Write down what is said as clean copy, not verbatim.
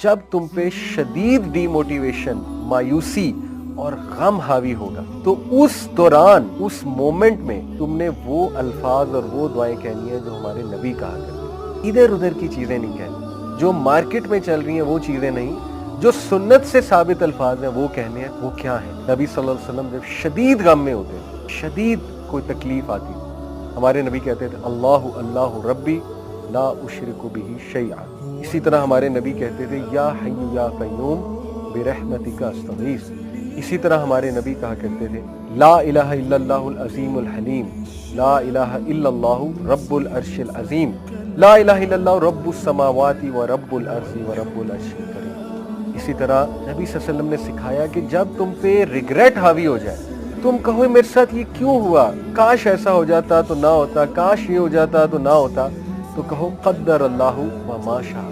جب تم پہ شدید ڈی موٹیویشن، مایوسی اور غم حاوی ہوگا تو اس دوران، اس مومنٹ میں تم نے وہ الفاظ اور وہ دعائیں کہنی ہیں جو ہمارے نبی کہا کرتے ہیں۔ ادھر ادھر کی چیزیں نہیں کہنی، جو مارکیٹ میں چل رہی ہیں وہ چیزیں نہیں، جو سنت سے ثابت الفاظ ہیں وہ کہنے ہیں۔ وہ کیا ہیں؟ نبی صلی اللہ علیہ وسلم جب شدید غم میں ہوتے ہیں، شدید کوئی تکلیف آتی ہے، ہمارے نبی کہتے تھے اللہ اللہ ربی لا اشرک بہ شیئا۔ اسی طرح ہمارے نبی کہتے تھے یا حی یا قیوم برحمتک استغیث۔ اسی طرح ہمارے نبی کہا کرتے تھے لا الہ الا اللہ العظیم الحلیم، لا الہ الا اللہ رب العرش العظیم، لا الہ الا اللہ رب السماوات و رب الارض و رب العرش الکریم۔ اسی طرح نبی صلی اللہ علیہ وسلم نے سکھایا کہ جب تم پہ ریگریٹ حاوی ہو جائے، تم کہو میرے ساتھ یہ کیوں ہوا، کاش ایسا ہو جاتا تو نہ ہوتا، کاش یہ ہو جاتا تو نہ ہوتا، تو کہو قدر اللہ و ما شاء